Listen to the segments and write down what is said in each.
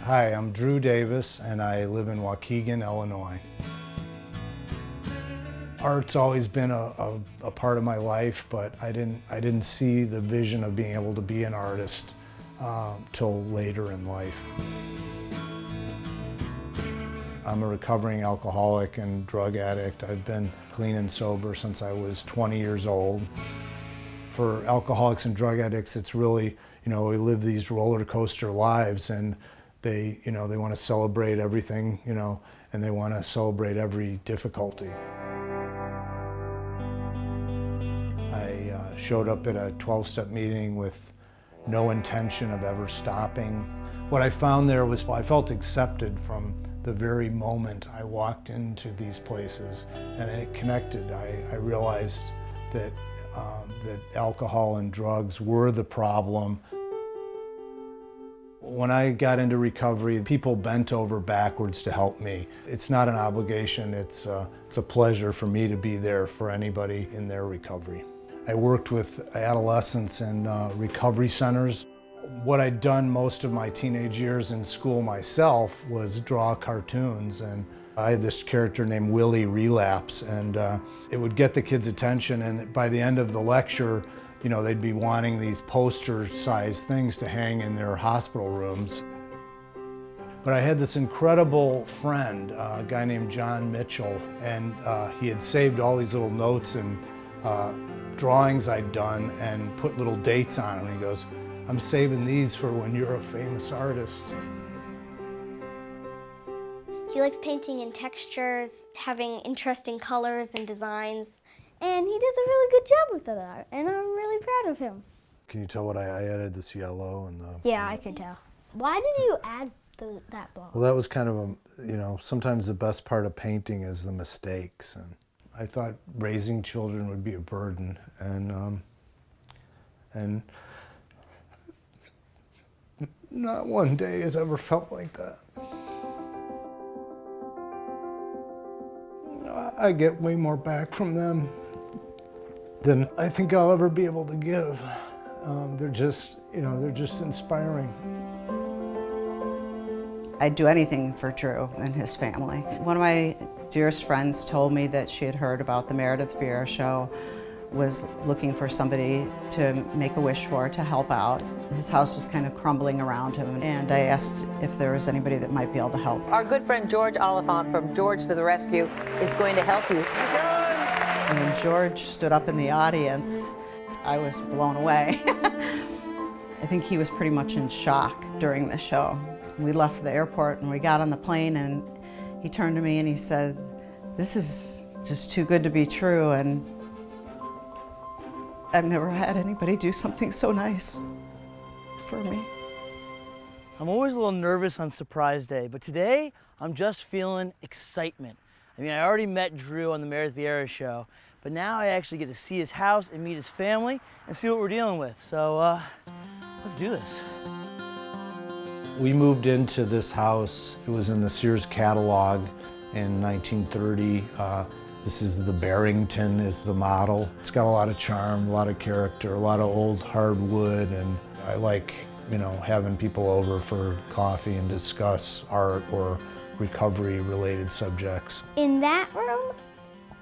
Hi, I'm Drew Davis and I live in Waukegan, Illinois. Art's always been a part of my life, but I didn't see the vision of being able to be an artist till later in life. I'm a recovering alcoholic and drug addict. I've been clean and sober since I was 20 years old. For alcoholics and drug addicts, it's really, we live these roller coaster lives, and they want to celebrate everything, and they want to celebrate every difficulty. I showed up at a 12-step meeting with no intention of ever stopping. What I found there was I felt accepted from the very moment I walked into these places, and it connected. I realized that alcohol and drugs were the problem. When I got into recovery, people bent over backwards to help me. It's not an obligation, it's a pleasure for me to be there for anybody in their recovery. I worked with adolescents in recovery centers. What I'd done most of my teenage years in school myself was draw cartoons, and I had this character named Willie Relapse, and it would get the kids' attention, and by the end of the lecture, they'd be wanting these poster-sized things to hang in their hospital rooms. But I had this incredible friend, a guy named John Mitchell, and he had saved all these little notes and drawings I'd done and put little dates on them. And he goes, "I'm saving these for when you're a famous artist." He likes painting in textures, having interesting colors and designs. And he does a really good job with that art, and I'm really proud of him. Can you tell what I added this yellow and the... Yeah, I can tell. Why did you add that block? Well, that was kind of sometimes the best part of painting is the mistakes. And I thought raising children would be a burden, and not one day has ever felt like that. I get way more back from them than I think I'll ever be able to give. They're just inspiring. I'd do anything for Drew and his family. One of my dearest friends told me that she had heard about the Meredith Vieira show, was looking for somebody to make a wish for, to help out. His house was kind of crumbling around him, and I asked if there was anybody that might be able to help. Our good friend George Oliphant from George to the Rescue is going to help you. And when George stood up in the audience, I was blown away. I think he was pretty much in shock during the show. We left the airport and we got on the plane, and he turned to me and he said, "This is just too good to be true, and I've never had anybody do something so nice for me." I'm always a little nervous on surprise day, but today I'm just feeling excitement. I mean, I already met Drew on the Meredith Vieira show, but now I actually get to see his house and meet his family and see what we're dealing with. So let's do this. We moved into this house. It was in the Sears catalog in 1930. This is the Barrington is the model. It's got a lot of charm, a lot of character, a lot of old hardwood, and I like, having people over for coffee and discuss art or recovery-related subjects. In that room,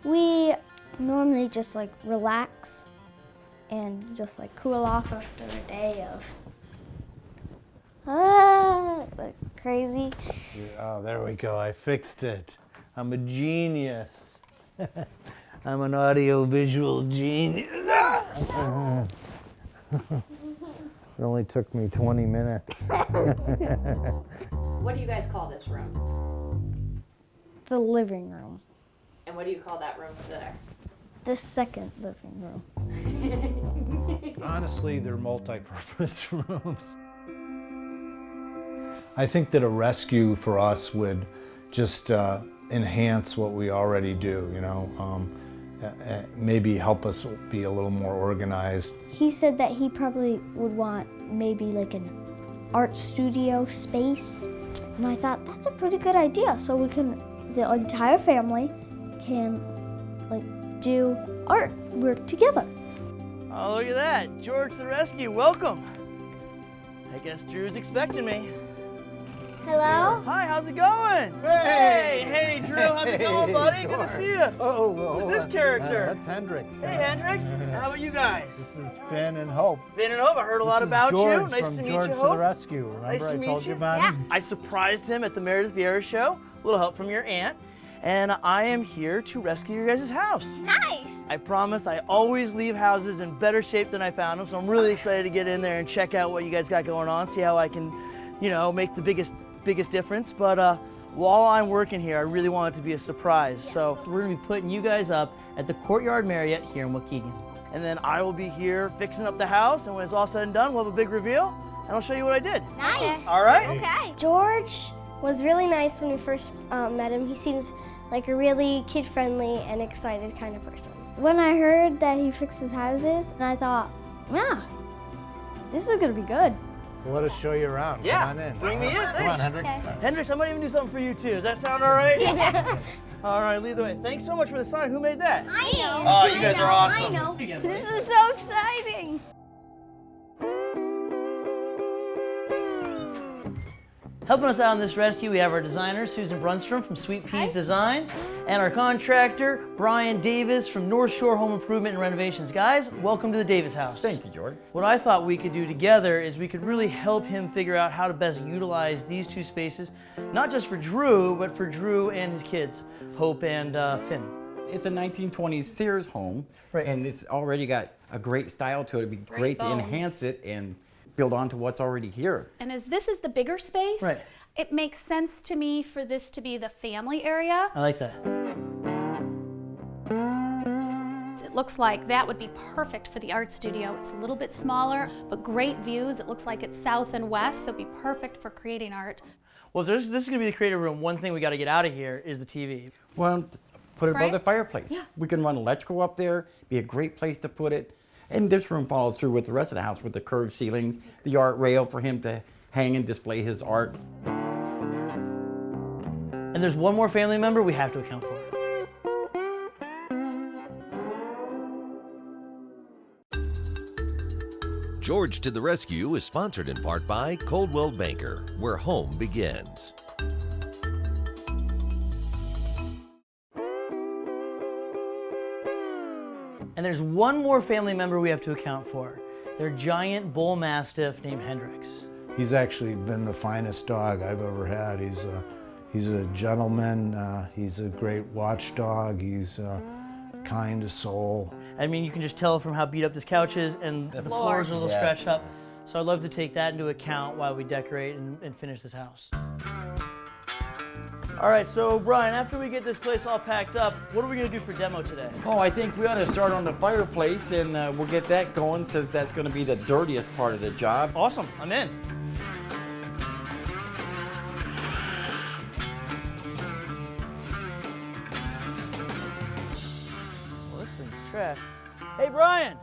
we normally just relax and just cool off after a day of crazy. Oh, there we go, I fixed it. I'm a genius. I'm an audio-visual genius. It only took me 20 minutes. What do you guys call this room? The living room. And what do you call that room there? The second living room. Honestly, they're multi-purpose rooms. I think that a rescue for us would just enhance what we already do, maybe help us be a little more organized. He said that he probably would want maybe an art studio space. And I thought that's a pretty good idea. So the entire family can do art, work together. Oh, look at that. George to the rescue, welcome. I guess Drew's expecting me. Hello? Hi, how's it going? Hey, Drew, how's it going, buddy? Good to see you. Who's this character? That's Hendrix. Hey, Hendrix. How about you guys? This is Finn and Hope. Finn and Hope, I heard a lot about George you. Nice from to meet George you, to the Hope. Rescue. Remember Nice to I meet told you you. about him? I surprised him at the Meredith Vieira show. A little help from your aunt. And I am here to rescue your guys' house. Nice. I promise I always leave houses in better shape than I found them, so I'm really excited to get in there and check out what you guys got going on, see how I can, you know, make the biggest difference. But while I'm working here, I really want it to be a surprise. So we're gonna be putting you guys up at the Courtyard Marriott here in Waukegan. And then I will be here fixing up the house, and when it's all said and done, we'll have a big reveal, and I'll show you what I did. Nice. All right? Okay. George was really nice when we first met him. He seems like a really kid-friendly and excited kind of person. When I heard that he fixes houses, and I thought, yeah, this is gonna be good. Well, let us show you around. Yeah, Come on in. bring me in, Come on, thanks. Hendrix. Hendrix, I might even do something for you too. Does that sound all right? Yeah. All right, lead the way. Thanks so much for the sign. Who made that? I know. Oh, you guys are awesome. I know. You get This is so exciting. Helping us out in this rescue, we have our designer, Susan Brunstrom from Sweet Peas Design, and our contractor, Brian Davis from North Shore Home Improvement and Renovations. Guys, welcome to the Davis house. Thank you, George. What I thought we could do together is we could really help him figure out how to best utilize these two spaces, not just for Drew, but for Drew and his kids, Hope and Finn. It's a 1920s Sears home, Right. and it's already got a great style to it. It'd be great to bones. enhance it and build on to what's already here. And as this is the bigger space, Right. it makes sense to me for this to be the family area. I like that. It looks like that would be perfect for the art studio. It's a little bit smaller, but great views. It looks like it's south and west, so it'd be perfect for creating art. Well, if this is going to be the creative room, one thing we got to get out of here is the TV. Well, put it above Right? the fireplace. Yeah. We can run electrical up there, be a great place to put it. And this room follows through with the rest of the house with the curved ceilings, the art rail for him to hang and display his art. And there's one more family member we have to account for. George to the Rescue is sponsored in part by Coldwell Banker, where home begins. And there's one more family member we have to account for. Their giant bull mastiff named Hendrix. He's actually been the finest dog I've ever had. He's a gentleman. He's a great watchdog. He's kind to soul. I mean, you can just tell from how beat up this couch is, and the floors are a little Yes. scratched up. So I'd love to take that into account while we decorate and finish this house. All right, so Brian, after we get this place all packed up, what are we gonna do for demo today? Oh, I think we ought to start on the fireplace, and we'll get that going since that's going to be the dirtiest part of the job. Awesome, I'm in. Well, this thing's trash. Hey, Brian,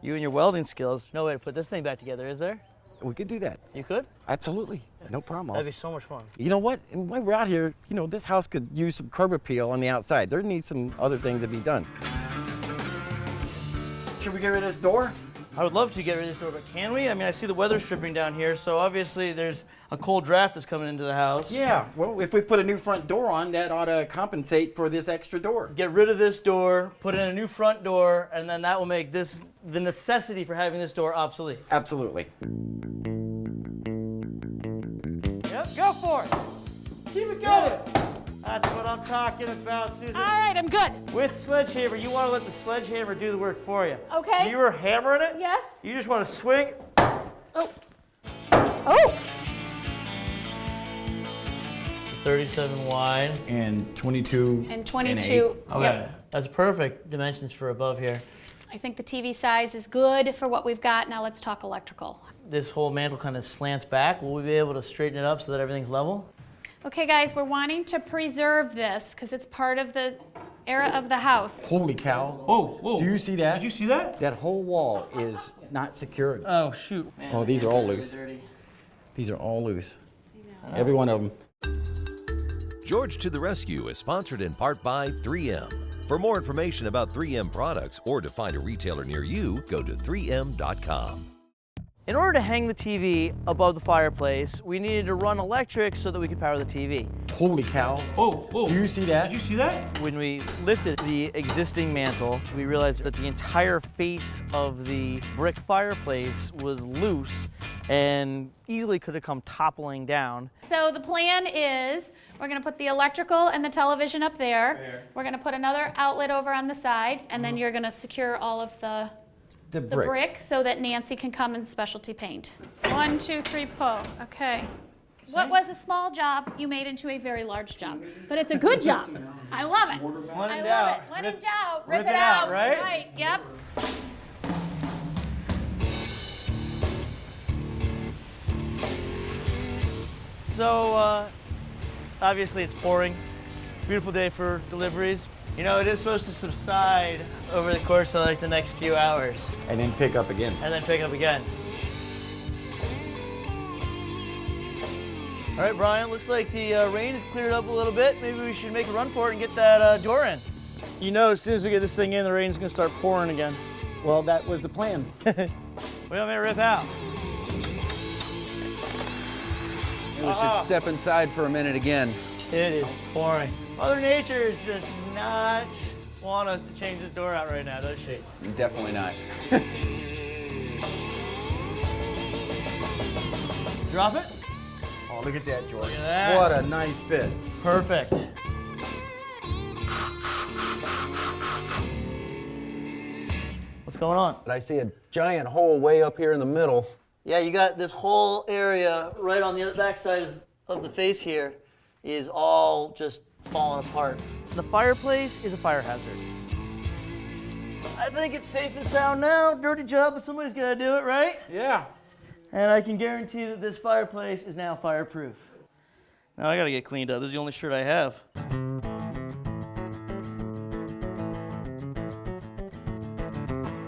you and your welding skills, no way to put this thing back together, is there? We could do that. You could? Absolutely. No problem. That'd be so much fun. You know what? And while we're out here, you know, this house could use some curb appeal on the outside. There needs some other things to be done. Should we get rid of this door? I would love to get rid of this door, but can we? I mean, I see the weather stripping down here, so obviously there's a cold draft that's coming into the house. Yeah, well, if we put a new front door on, that ought to compensate for this extra door. Get rid of this door, put in a new front door, and then that will make this, the necessity for having this door, obsolete. Absolutely. Yep, go for it. Keep it going. That's what I'm talking about, Susan. All right, I'm good. With sledgehammer, you want to let the sledgehammer do the work for you. Okay. So you were hammering it? Yes. You just want to swing. Oh. Oh. 37 wide. And 22 And and 22. Okay, Yep. that's perfect dimensions for above here. I think the TV size is good for what we've got. Now let's talk electrical. This whole mantle kind of slants back. Will we be able to straighten it up so that everything's level? Okay, guys, we're wanting to preserve this because it's part of the era of the house. Holy cow. Whoa. Do you see that? Did you see that? That whole wall is not secured. Oh, shoot. Man, Oh, these are all really loose. dirty. These are all loose. Every one of them. George to the Rescue is sponsored in part by 3M. For more information about 3M products or to find a retailer near you, go to 3M.com. In order to hang the TV above the fireplace, we needed to run electric so that we could power the TV. Holy cow. Oh, Do you see that? did you see that? When we lifted the existing mantle, we realized that the entire face of the brick fireplace was loose and easily could have come toppling down. So the plan is we're going to put the electrical and the television up there. We're going to put another outlet over on the side, and then you're going to secure all of the brick so that Nancy can come and specialty paint. 1, 2, 3, pull. Okay. What was a small job, you made into a very large job. But it's a good job. I love it. When in I love doubt, it. When in doubt, rip it out, right? Right, yep. So, obviously it's pouring. Beautiful day for deliveries. You know, it is supposed to subside over the course of like the next few hours. And then pick up again. And then pick up again. All right, Brian, looks like the rain has cleared up a little bit. Maybe we should make a run for it and get that door in. You know, as soon as we get this thing in, the rain's gonna start pouring again. Well, that was the plan. We don't want me to rip out. We should step inside for a minute again. It is pouring. Mother Nature is just not want us to change this door out right now, does she? Definitely not. Drop it. Oh, look at that, George. Look at that. What a nice fit. Perfect. What's going on? But I see a giant hole way up here in the middle. Yeah, you got this whole area right on the back side of the face here is all just falling apart. The fireplace is a fire hazard. I think it's safe and sound now. Dirty job, but somebody's gotta do it, right? Yeah. And I can guarantee that this fireplace is now fireproof. Now I gotta get cleaned up. This is the only shirt I have.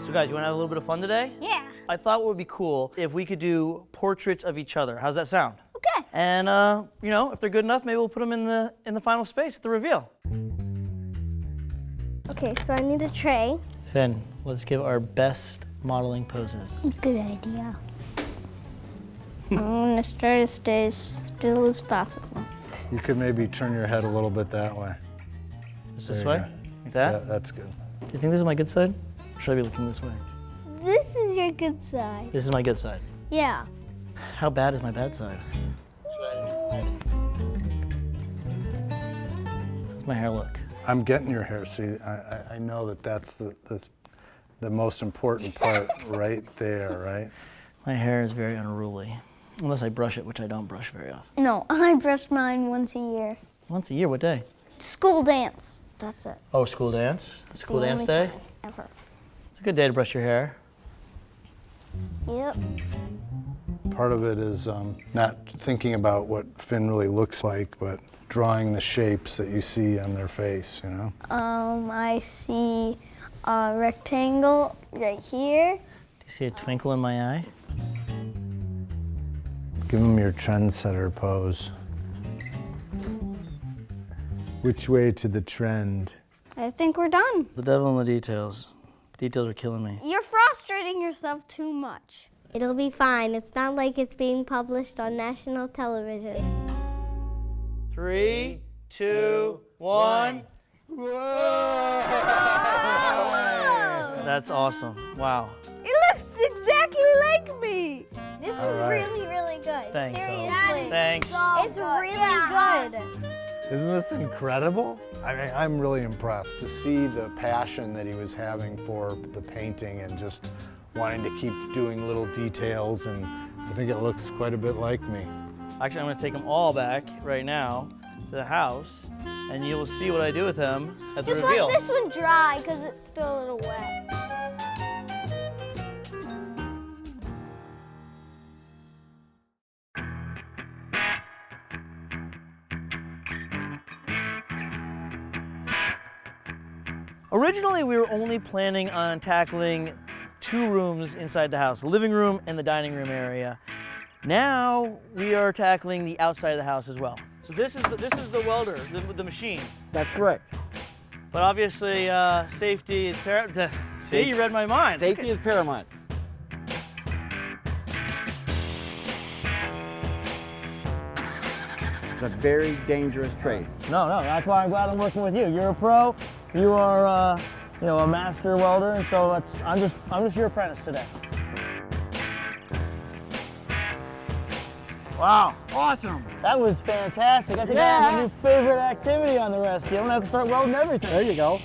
So guys, you wanna have a little bit of fun today? Yeah. I thought what would be cool if we could do portraits of each other. How's that sound? Okay. And you know, if they're good enough, maybe we'll put them in the final space at the reveal. Okay, so I need a tray. Finn, let's give our best modeling poses. Good idea. I'm gonna try to stay as still as possible. You could maybe turn your head a little bit that way. Is There this you way? go. Like that? Yeah, that's good. Do you think this is my good side? Or should I be looking this way? This is your good side. This is my good side. Yeah. How bad is my bad side? How's my hair look? I'm getting your hair. See, I know that that's the most important part right there, right? My hair is very unruly. Unless I brush it, which I don't brush very often. No, I brush mine once a year. Once a year, what day? School dance. That's it. Oh, school dance? School the dance only day? time ever. It's a good day to brush your hair. Yep. Part of it is not thinking about what Finn really looks like, but drawing the shapes that you see on their face, you know? I see a rectangle right here. Do you see a twinkle in my eye? Give them your trendsetter pose. Which way to the trend? I think we're done. The devil in the details. Details are killing me. You're frustrating yourself too much. It'll be fine. It's not like it's being published on national television. 3, 2, 1. Whoa! That's awesome. Wow. It looks exactly like me. This All is right. really, really good. Thanks, Seriously. Thanks. It's really good. Isn't this incredible? I'm really impressed to see the passion that he was having for the painting and just wanting to keep doing little details, and I think it looks quite a bit like me. Actually, I'm going to take them all back right now to the house, and you will see what I do with them at the Just reveal. let this one dry because it's still a little wet. Originally, we were only planning on tackling 2 rooms inside the house, the living room and the dining room area. Now, we are tackling the outside of the house as well. So this is the welder, the machine. That's correct. But obviously, safety is paramount. See, you read my mind. Safety is paramount. It's a very dangerous trade. No, that's why I'm glad I'm working with you. You're a pro, you are, you know, a master welder, and so I'm just your apprentice today. Wow. Awesome. That was fantastic. I think I have a new favorite activity on the rescue. I'm gonna have to start welding everything. There you go.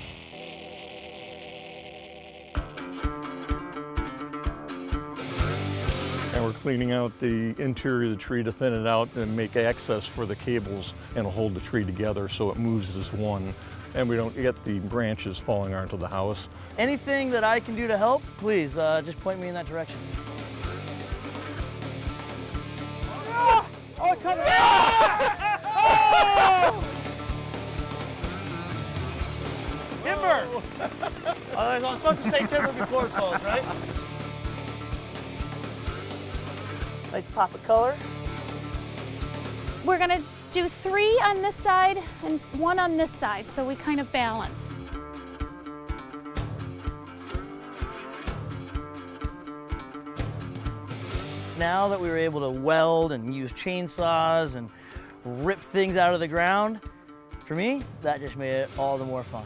And we're cleaning out the interior of the tree to thin it out and make access for the cables and hold the tree together so it moves as one. And we don't get the branches falling onto the house. Anything that I can do to help, please just point me in that direction. Oh, it's coming! Oh! Timber! I was supposed to say timber before it falls, right? Nice pop of color. We're gonna do 3 on this side and 1 on this side, so we kind of balance. Now that we were able to weld and use chainsaws and rip things out of the ground, for me, that just made it all the more fun.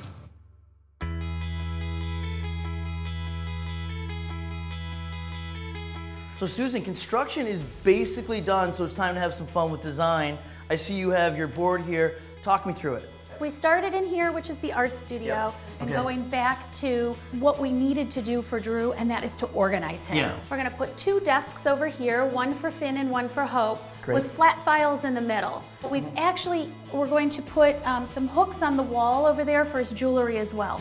So Susan, construction is basically done, so it's time to have some fun with design. I see you have your board here. Talk me through it. We started in here, which is the art studio, and going back to what we needed to do for Drew, and that is to organize him. Yeah. We're gonna put 2 desks over here, one for Finn and one for Hope, Great. with flat files in the middle. We're going to put some hooks on the wall over there for his jewelry as well.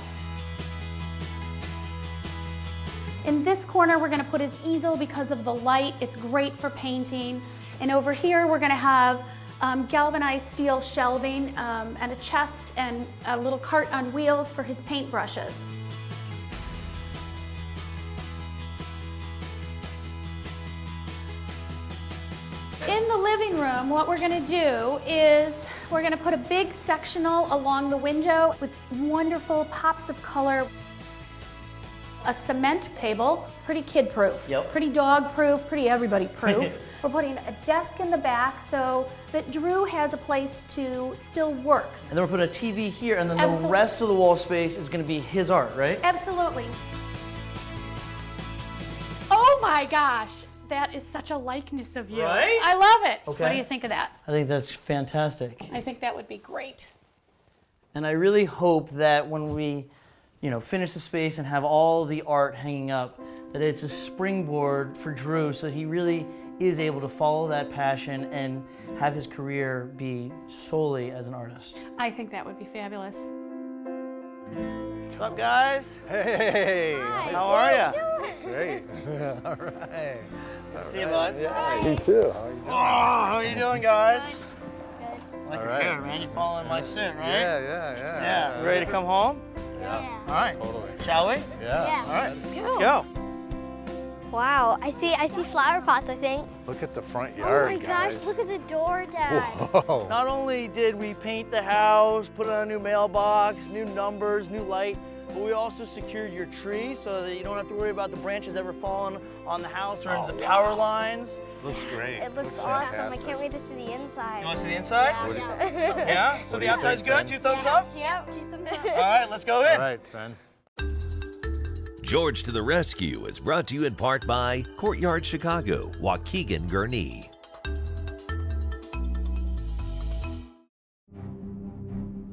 In this corner, we're gonna put his easel because of the light. It's great for painting. And over here, we're gonna have galvanized steel shelving and a chest and a little cart on wheels for his paintbrushes. In the living room, what we're gonna do is we're gonna put a big sectional along the window with wonderful pops of color. A cement table, pretty kid-proof, pretty dog-proof, pretty everybody-proof. We're putting a desk in the back so that Drew has a place to still work. And then we're putting a TV here, and then the rest of the wall space is going to be his art, right? Absolutely. Oh my gosh, that is such a likeness of you. Right? I love it. Okay. What do you think of that? I think that's fantastic. I think that would be great. And I really hope that when we finish the space and have all the art hanging up, that it's a springboard for Drew so that he really is able to follow that passion and have his career be solely as an artist. I think that would be fabulous. What's up, guys? Hey! Hi. How are you? Great. All right. See you, bud. Yeah, you too. How are you doing? Oh, how are you doing, guys? Good. Like All your right. hair, man. You're following my suit, right? Yeah. Ready to come home? Yeah. All right. Totally. Shall we? Yeah. All right. Let's Let's go. Wow, I see flower pots, I think. Look at the front yard, oh my guys. gosh, look at the door, Dad. Whoa. Not only did we paint the house, put on a new mailbox, new numbers, new light, but we also secured your tree so that you don't have to worry about the branches ever falling on the house or into the power lines. Looks great. It looks awesome. fantastic. I can't wait to see the inside. You want to see the inside? Yeah. Yeah? So the outside's good? 2 thumbs up? Yep, 2 thumbs up. All right, let's go in. All right, Finn. George to the Rescue is brought to you in part by Courtyard Chicago, Waukegan, Gurnee.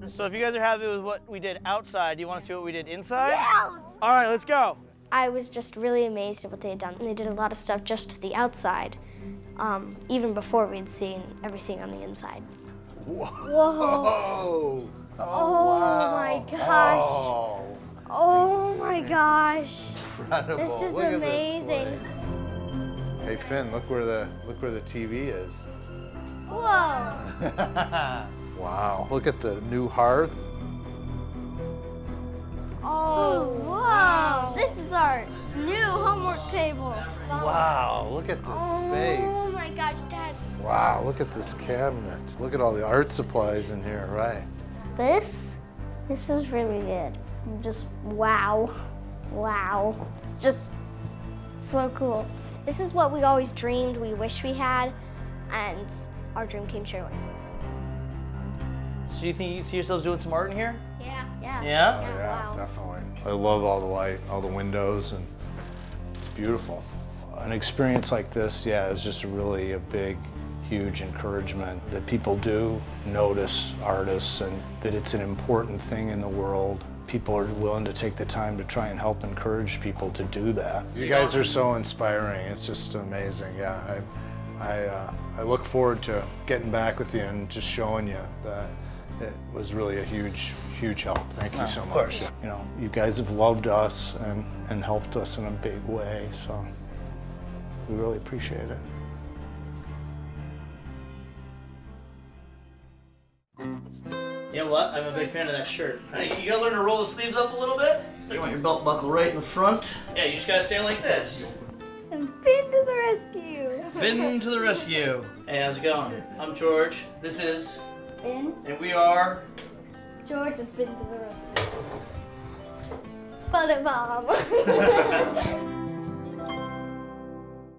So if you guys are happy with what we did outside, do you want to see what we did inside? Yeah. All right, let's go. I was just really amazed at what they had done. They did a lot of stuff just to the outside, even before we'd seen everything on the inside. Whoa. Oh, wow. My gosh. Oh my gosh. Incredible. This is Look at amazing. this place. Hey Finn, look where the TV is. Whoa. Wow. Look at the new hearth. Oh, wow. This is our new homework table. Wow, look at this space. Oh my gosh, Dad. Wow, look at this cabinet. Look at all the art supplies in here, right? This is really good. Just wow. It's just so cool. This is what we always dreamed we wish we had, and our dream came true. So you think you see yourselves doing some art in here? Yeah. Yeah? Yeah, definitely. I love all the light, all the windows, and it's beautiful. An experience like this, yeah, is just really a big, huge encouragement that people do notice artists and that it's an important thing in the world. People are willing to take the time to try and help encourage people to do that. You guys are so inspiring. It's just amazing. Yeah, I look forward to getting back with you and just showing you that it was really a huge, huge help. Thank you so much. You know, you guys have loved us and helped us in a big way, so we really appreciate it. You know what? I'm a big fan of that shirt. Hey, you gotta learn to roll the sleeves up a little bit. You want your belt buckle right in the front. Yeah, you just gotta stand like this. And Finn to the rescue. Finn to the rescue. Hey, how's it going? I'm George. This is Finn, and we are George, and Finn to the rescue. Photo bomb.